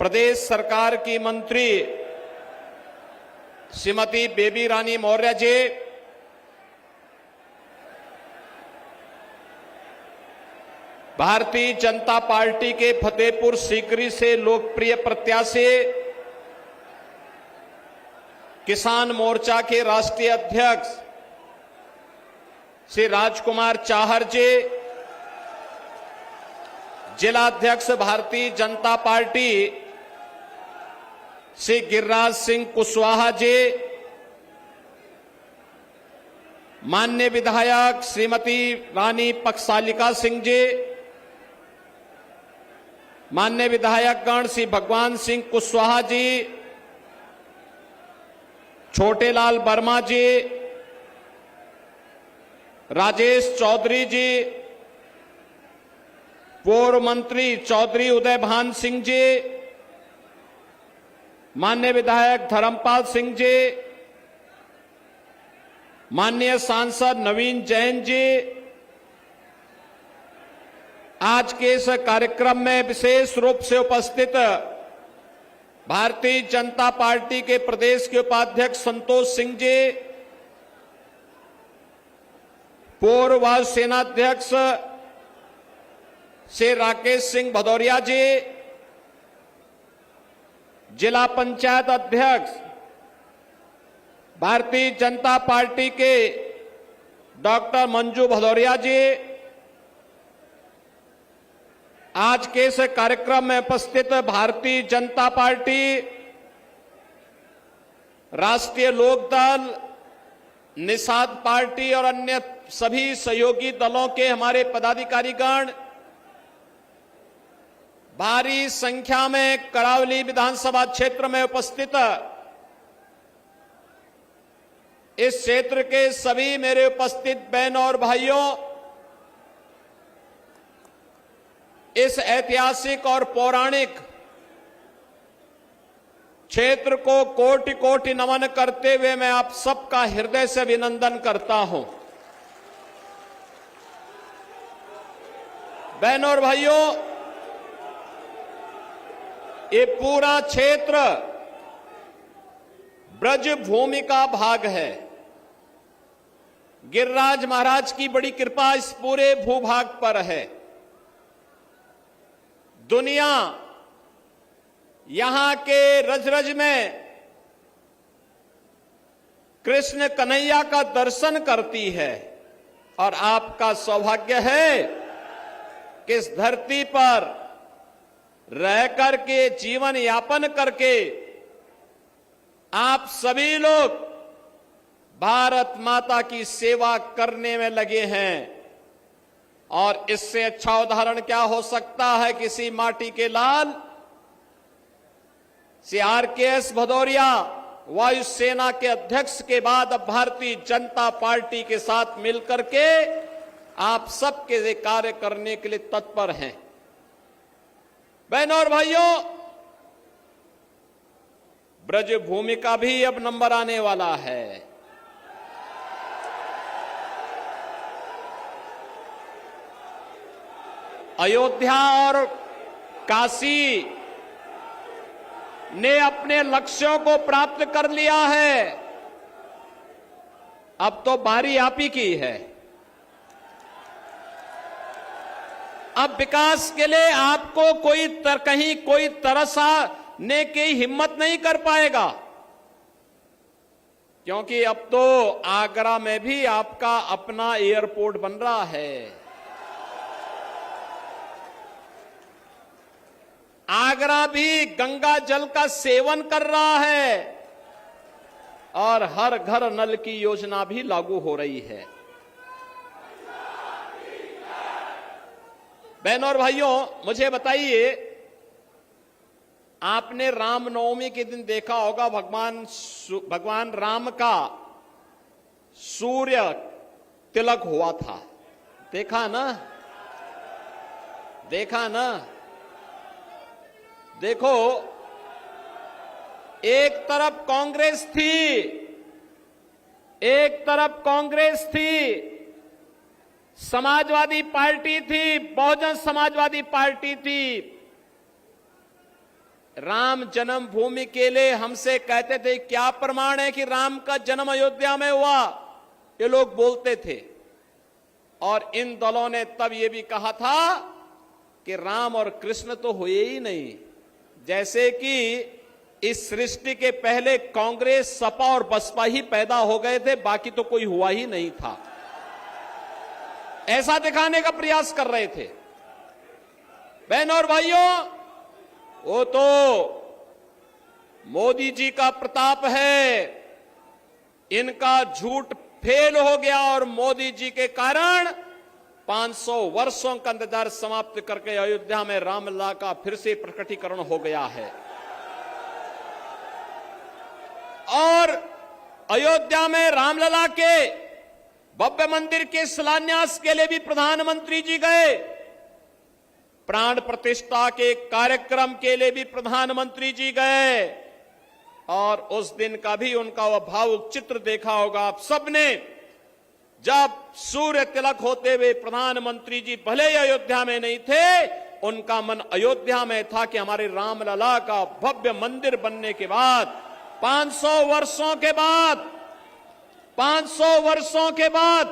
प्रदेश सरकार की मंत्री श्रीमती बेबी रानी मौर्य जी, भारतीय जनता पार्टी के फतेहपुर सीकरी से लोकप्रिय प्रत्याशी, किसान मोर्चा के राष्ट्रीय अध्यक्ष श्री राजकुमार चाहर जी, जिला अध्यक्ष भारतीय जनता पार्टी श्री गिरिराज सिंह कुशवाहा जी, माननीय विधायक श्रीमती रानी पक्षसालिका सिंह जी, माननीय विधायक गण श्री भगवान सिंह कुशवाहा जी, छोटेलाल वर्मा जी, राजेश चौधरी जी, पूर्व मंत्री चौधरी उदय भान सिंह जी, माननीय विधायक धर्मपाल सिंह जी, माननीय सांसद नवीन जैन जी, आज के इस कार्यक्रम में विशेष रूप से उपस्थित भारतीय जनता पार्टी के प्रदेश के उपाध्यक्ष संतोष सिंह जी, पूर्व वायु सेनाध्यक्ष श्री राकेश सिंह भदौरिया जी, जिला पंचायत अध्यक्ष भारतीय जनता पार्टी के डॉक्टर मंजू भदौरिया जी, आज के इस कार्यक्रम में उपस्थित भारतीय जनता पार्टी, राष्ट्रीय लोकदल, निषाद पार्टी और अन्य सभी सहयोगी दलों के हमारे पदाधिकारीगण, भारी संख्या में करावली विधानसभा क्षेत्र में उपस्थित इस क्षेत्र के सभी मेरे उपस्थित बहनों और भाइयों, इस ऐतिहासिक और पौराणिक क्षेत्र को कोटि कोटि नमन करते हुए मैं आप सबका हृदय से अभिनंदन करता हूं। बहनों और भाइयों, ये पूरा क्षेत्र ब्रज भूमि का भाग है। गिरिराज महाराज की बड़ी कृपा इस पूरे भूभाग पर है। दुनिया यहां के रज रज में कृष्ण कन्हैया का दर्शन करती है और आपका सौभाग्य है कि इस धरती पर रह करके जीवन यापन करके आप सभी लोग भारत माता की सेवा करने में लगे हैं। और इससे अच्छा उदाहरण क्या हो सकता है किसी माटी के लाल श्री RKS भदौरिया वायुसेना के अध्यक्ष के बाद अब भारतीय जनता पार्टी के साथ मिलकर के आप सबके लिए कार्य करने के लिए तत्पर हैं। बहनों और भाइयों, ब्रज भूमि का भी अब नंबर आने वाला है। अयोध्या और काशी ने अपने लक्ष्यों को प्राप्त कर लिया है। अब तो बारी आप ही की है। अब विकास के लिए आपको कहीं कोई तरसाने की हिम्मत नहीं कर पाएगा, क्योंकि अब तो आगरा में भी आपका अपना एयरपोर्ट बन रहा है। आगरा भी गंगा जल का सेवन कर रहा है और हर घर नल की योजना भी लागू हो रही है। बहनों और भाइयों, मुझे बताइए, आपने रामनवमी के दिन देखा होगा भगवान राम का सूर्य तिलक हुआ था। देखा ना? देखा ना? देखो, एक तरफ कांग्रेस थी, समाजवादी पार्टी थी, बहुजन समाजवादी पार्टी थी, राम जन्मभूमि के लिए हमसे कहते थे क्या प्रमाण है कि राम का जन्म अयोध्या में हुआ, ये लोग बोलते थे। और इन दलों ने तब ये भी कहा था कि राम और कृष्ण तो हुए ही नहीं, जैसे कि इस सृष्टि के पहले कांग्रेस, सपा और बसपा ही पैदा हो गए थे, बाकी तो कोई हुआ ही नहीं था। ऐसा दिखाने का प्रयास कर रहे थे। बहनों और भाइयों, वो तो मोदी जी का प्रताप है, इनका झूठ फेल हो गया और मोदी जी के कारण 500 वर्षों का इंतजार समाप्त करके अयोध्या में रामलला का फिर से प्रकटीकरण हो गया है। और अयोध्या में रामलला के भव्य मंदिर के शिलान्यास के लिए भी प्रधानमंत्री जी गए, प्राण प्रतिष्ठा के कार्यक्रम के लिए भी प्रधानमंत्री जी गए, और उस दिन का भी उनका वह भावुक चित्र देखा होगा आप सबने, जब सूर्य तिलक होते हुए प्रधानमंत्री जी भले ही अयोध्या में नहीं थे, उनका मन अयोध्या में था कि हमारे रामलला का भव्य मंदिर बनने के बाद 500 वर्षों के बाद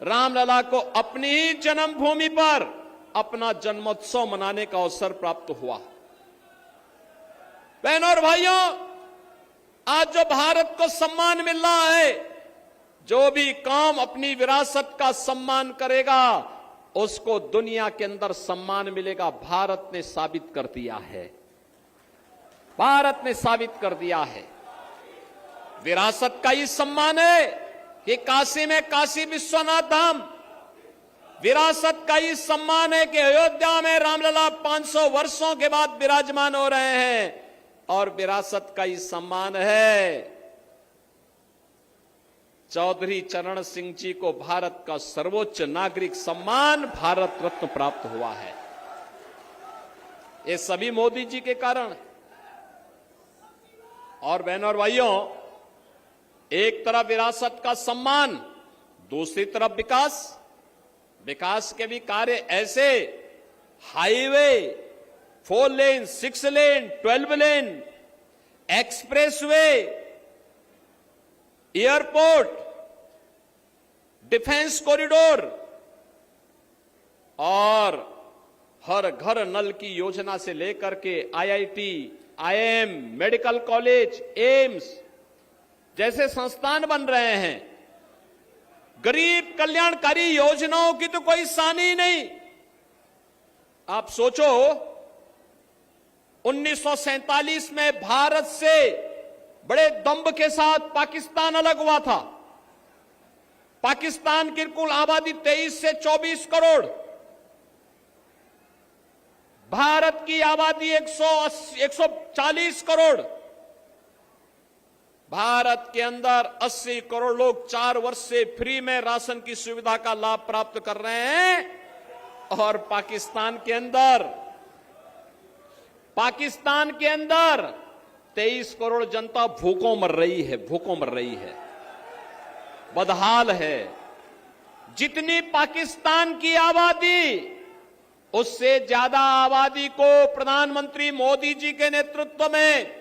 रामलला को अपनी ही जन्मभूमि पर अपना जन्मोत्सव मनाने का अवसर प्राप्त हुआ। बहनों और भाइयों, आज जो भारत को सम्मान मिल रहा है, जो भी कौम अपनी विरासत का सम्मान करेगा उसको दुनिया के अंदर सम्मान मिलेगा। भारत ने साबित कर दिया है, भारत ने साबित कर दिया है। विरासत का ही सम्मान है कि काशी में काशी विश्वनाथ धाम, विरासत का ही सम्मान है कि अयोध्या में रामलला 500 वर्षों के बाद विराजमान हो रहे हैं, और विरासत का ही सम्मान है चौधरी चरण सिंह जी को भारत का सर्वोच्च नागरिक सम्मान भारत रत्न प्राप्त हुआ है। ये सभी मोदी जी के कारण। और बहनों और भाइयों, एक तरफ विरासत का सम्मान, दूसरी तरफ विकास के भी कार्य ऐसे, highway 4 lane, 6 lane, 12 lane, expressway, airport, defence corridor, और हर घर नल की योजना से लेकर के IIT, IIM, medical college, AIIMS जैसे संस्थान बन रहे हैं। गरीब कल्याणकारी योजनाओं की तो कोई सानी नहीं। आप सोचो, 1947 में भारत से बड़े दंभ के साथ पाकिस्तान अलग हुआ था। पाकिस्तान की कुल आबादी 23 से 24 करोड़, भारत की आबादी 140 करोड़। भारत के अंदर 80 करोड़ लोग 4 वर्ष से फ्री में राशन की सुविधा का लाभ प्राप्त कर रहे हैं, और पाकिस्तान के अंदर 23 करोड़ जनता भूखों मर रही है, बदहाल है। जितनी पाकिस्तान की आबादी, उससे ज्यादा आबादी को प्रधानमंत्री मोदी जी के नेतृत्व में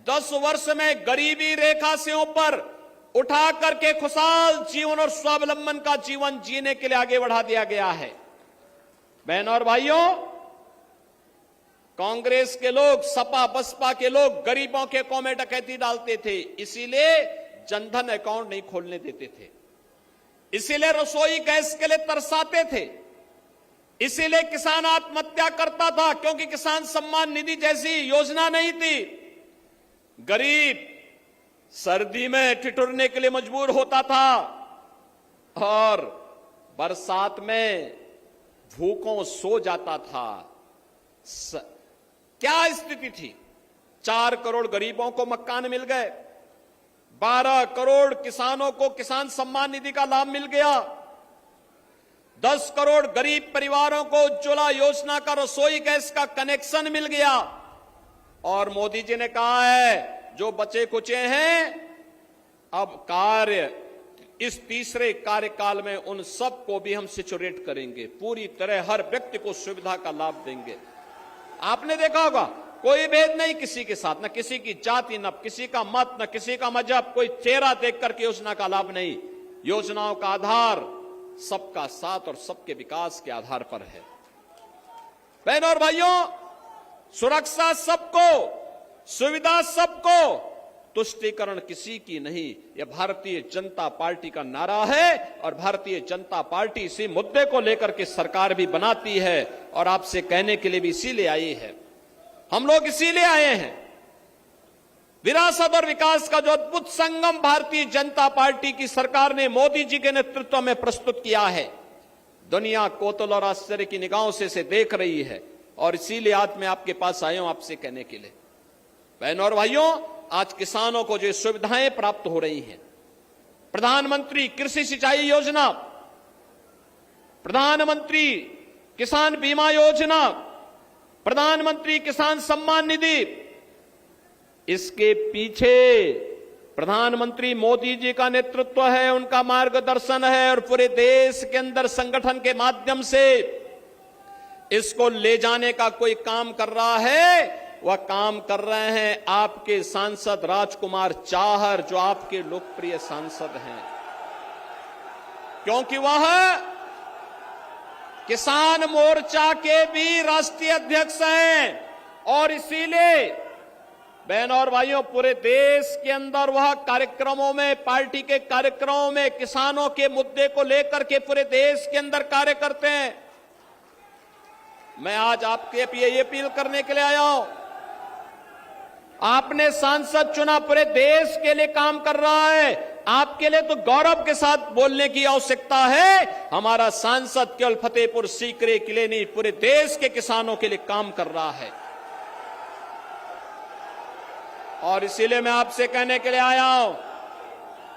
10 वर्ष में गरीबी रेखा से ऊपर उठा करके खुशहाल जीवन और स्वावलंबन का जीवन जीने के लिए आगे बढ़ा दिया गया है। बहनों और भाइयों, कांग्रेस के लोग, सपा बसपा के लोग गरीबों के अकाउंट में डकैती डालते थे, इसीलिए जनधन अकाउंट नहीं खोलने देते थे, इसीलिए रसोई गैस के लिए तरसाते थे, इसीलिए किसान आत्महत्या करता था, क्योंकि किसान सम्मान निधि जैसी योजना नहीं थी। गरीब सर्दी में ठिठुरने के लिए मजबूर होता था, और बरसात में भूखों सो जाता था। क्या स्थिति थी? 4 करोड़ गरीबों को मकान मिल गए, 12 करोड़ किसानों को किसान सम्मान निधि का लाभ मिल गया, 10 करोड़ गरीब परिवारों को उज्ज्वला योजना का रसोई गैस का कनेक्शन मिल गया। और मोदी जी ने कहा है, जो बचे कुचे हैं, अब कार्य इस तीसरे कार्यकाल में उन सबको भी हम सिचुरेट करेंगे, पूरी तरह हर व्यक्ति को सुविधा का लाभ देंगे। आपने देखा होगा, कोई भेद नहीं किसी के साथ, न किसी की जाति, न किसी का मत, न किसी का मजहब, कोई चेहरा देख करके योजना का लाभ नहीं। योजनाओं का आधार सबका साथ और सबके विकास के आधार पर है। बहनों और भाइयों, सुरक्षा सबको, सुविधा सबको, तुष्टीकरण किसी की नहीं, यह भारतीय जनता पार्टी का नारा है। और भारतीय जनता पार्टी इसी मुद्दे को लेकर के सरकार भी बनाती है और आपसे कहने के लिए भी इसीलिए आई है। हम लोग इसीलिए आए हैं। विरासत और विकास का जो अद्भुत संगम भारतीय जनता पार्टी की सरकार ने मोदी जी के नेतृत्व में प्रस्तुत किया है, दुनिया कौतूहल और आश्चर्य की निगाहों से इसे देख रही है। और इसीलिए आज मैं आपके पास आया हूं आपसे कहने के लिए। बहनों और भाइयों, आज किसानों को जो सुविधाएं प्राप्त हो रही हैं, प्रधानमंत्री कृषि सिंचाई योजना, प्रधानमंत्री किसान बीमा योजना, प्रधानमंत्री किसान सम्मान निधि, इसके पीछे प्रधानमंत्री मोदी जी का नेतृत्व है, उनका मार्गदर्शन है। और पूरे देश के अंदर संगठन के माध्यम से इसको ले जाने का कोई काम कर रहा है, वह काम कर रहे हैं आपके सांसद राजकुमार चाहर, जो आपके लोकप्रिय सांसद हैं, क्योंकि वह किसान मोर्चा के भी राष्ट्रीय अध्यक्ष हैं। और इसीलिए बहनों और भाइयों, पूरे देश के अंदर वह कार्यक्रमों में, पार्टी के कार्यक्रमों में किसानों के मुद्दे को लेकर के पूरे देश के अंदर कार्य करते हैं। मैं आज आपके ये अपील करने के लिए आया हूं, आपने सांसद चुना, पूरे देश के लिए काम कर रहा है। आपके लिए तो गौरव के साथ बोलने की आवश्यकता है। हमारा सांसद केवल फतेहपुर सीकरी के लिए नहीं, पूरे देश के किसानों के लिए काम कर रहा है। और इसीलिए मैं आपसे कहने के लिए आया हूं,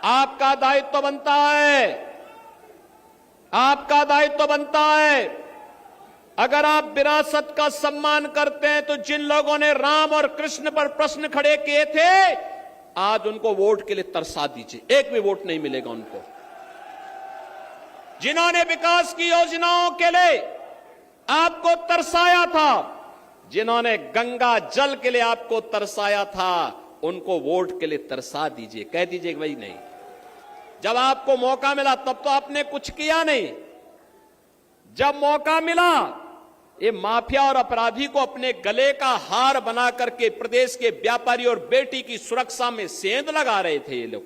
आपका दायित्व बनता है, आपका दायित्व बनता है। अगर आप विरासत का सम्मान करते हैं तो जिन लोगों ने राम और कृष्ण पर प्रश्न खड़े किए थे, आज उनको वोट के लिए तरसा दीजिए। एक भी वोट नहीं मिलेगा उनको। जिन्होंने विकास की योजनाओं के लिए आपको तरसाया था, जिन्होंने गंगा जल के लिए आपको तरसाया था, उनको वोट के लिए तरसा दीजिए। कह दीजिए कि भाई नहीं, जब आपको मौका मिला तब तो आपने कुछ किया नहीं। जब मौका मिला, ये माफिया और अपराधी को अपने गले का हार बना करके प्रदेश के व्यापारी और बेटी की सुरक्षा में सेंध लगा रहे थे ये लोग।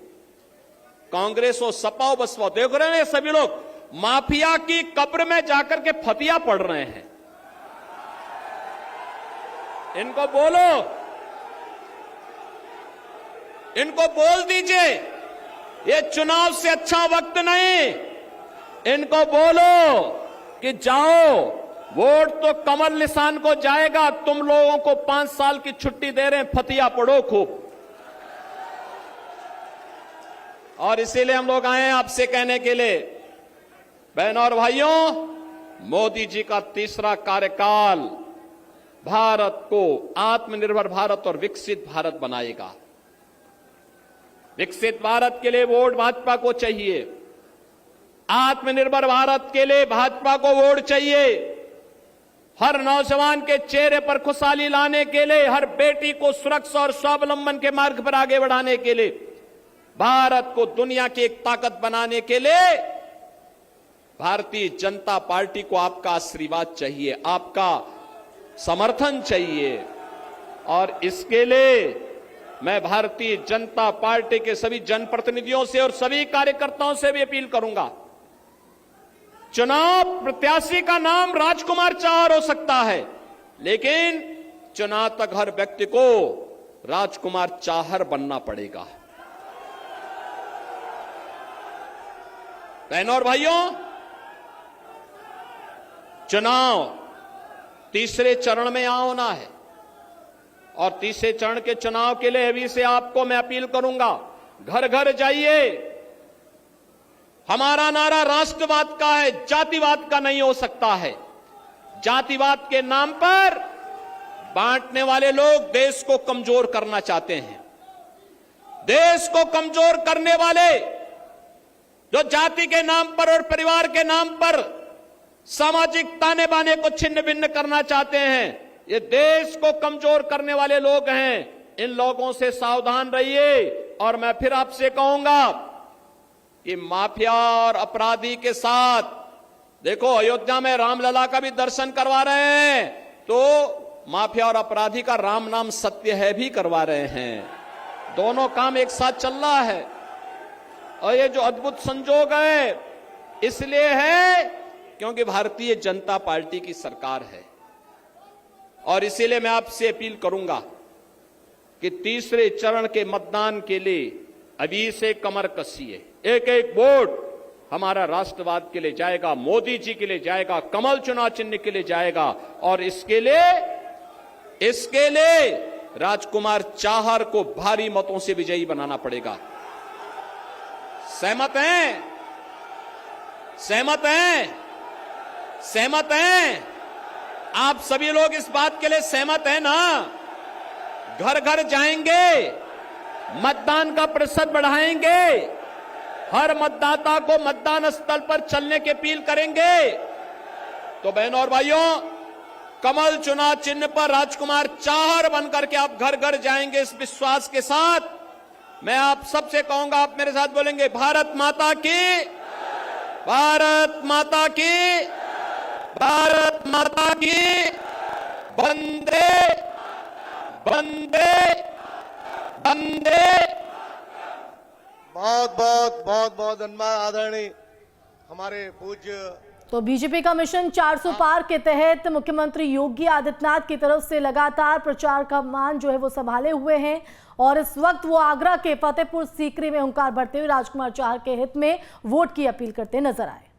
कांग्रेस और सपा और बसपा, देख रहे हैं सभी लोग माफिया की कब्र में जाकर के फतिया पड़ रहे हैं। इनको बोलो, इनको बोल दीजिए ये चुनाव से अच्छा वक्त नहीं। इनको बोलो कि जाओ, वोट तो कमल निशान को जाएगा, तुम लोगों को 5 साल की छुट्टी दे रहे हैं, फतिया पड़ो खूब। और इसीलिए हम लोग आए हैं आपसे कहने के लिए, बहनों और भाइयों, मोदी जी का तीसरा कार्यकाल भारत को आत्मनिर्भर भारत और विकसित भारत बनाएगा। विकसित भारत के लिए वोट भाजपा को चाहिए, आत्मनिर्भर भारत के लिए भाजपा को वोट चाहिए। हर नौजवान के चेहरे पर खुशहाली लाने के लिए, हर बेटी को सुरक्षा और स्वावलंबन के मार्ग पर आगे बढ़ाने के लिए, भारत को दुनिया की एक ताकत बनाने के लिए भारतीय जनता पार्टी को आपका आशीर्वाद चाहिए, आपका समर्थन चाहिए। और इसके लिए मैं भारतीय जनता पार्टी के सभी जनप्रतिनिधियों से और सभी कार्यकर्ताओं से भी अपील करूंगा, चुनाव प्रत्याशी का नाम राजकुमार चाहर हो सकता है, लेकिन चुनाव तक हर व्यक्ति को राजकुमार चाहर बनना पड़ेगा। बहनों और भाइयों, चुनाव तीसरे चरण में यहां होना है और तीसरे चरण के चुनाव के लिए अभी से आपको मैं अपील करूंगा, घर घर जाइए। हमारा नारा राष्ट्रवाद का है, जातिवाद का नहीं हो सकता है। जातिवाद के नाम पर बांटने वाले लोग देश को कमजोर करना चाहते हैं। देश को कमजोर करने वाले जो जाति के नाम पर और परिवार के नाम पर सामाजिक ताने बाने को छिन्न भिन्न करना चाहते हैं, ये देश को कमजोर करने वाले लोग हैं। इन लोगों से सावधान रहिए। और मैं फिर आपसे कहूंगा कि माफिया और अपराधी के साथ, देखो अयोध्या में रामलला का भी दर्शन करवा रहे हैं, तो माफिया और अपराधी का राम नाम सत्य है भी करवा रहे हैं। दोनों काम एक साथ चल रहा है। और ये जो अद्भुत संजोग है इसलिए है क्योंकि भारतीय जनता पार्टी की सरकार है। और इसीलिए मैं आपसे अपील करूंगा कि तीसरे चरण के मतदान के लिए अभी से कमर कसिए। एक एक वोट हमारा राष्ट्रवाद के लिए जाएगा, मोदी जी के लिए जाएगा, कमल चुनाव चिन्ह के लिए जाएगा। और इसके लिए राजकुमार चाहर को भारी मतों से विजयी बनाना पड़ेगा। सहमत हैं? सहमत हैं? सहमत हैं? आप सभी लोग इस बात के लिए सहमत हैं ना? घर घर जाएंगे, मतदान का प्रतिशत बढ़ाएंगे, हर मतदाता को मतदान स्थल पर चलने की अपील करेंगे। तो बहनों और भाइयों, कमल चुनाव चिन्ह पर राजकुमार चाहर बनकर के आप घर घर जाएंगे इस विश्वास के साथ। मैं आप सबसे कहूंगा, आप मेरे साथ बोलेंगे, भारत माता की, भारत माता की, भारत माता की, वंदे वंदे वंदे। बहुत धन्यवाद आदरणीय हमारे पूज्य। तो बीजेपी का मिशन 400 पार के तहत मुख्यमंत्री योगी आदित्यनाथ की तरफ से लगातार प्रचार का मान जो है वो संभाले हुए हैं। और इस वक्त वो आगरा के फतेहपुर सीकरी में हुंकार भरते हुए राजकुमार चाहर के हित में वोट की अपील करते नजर आए।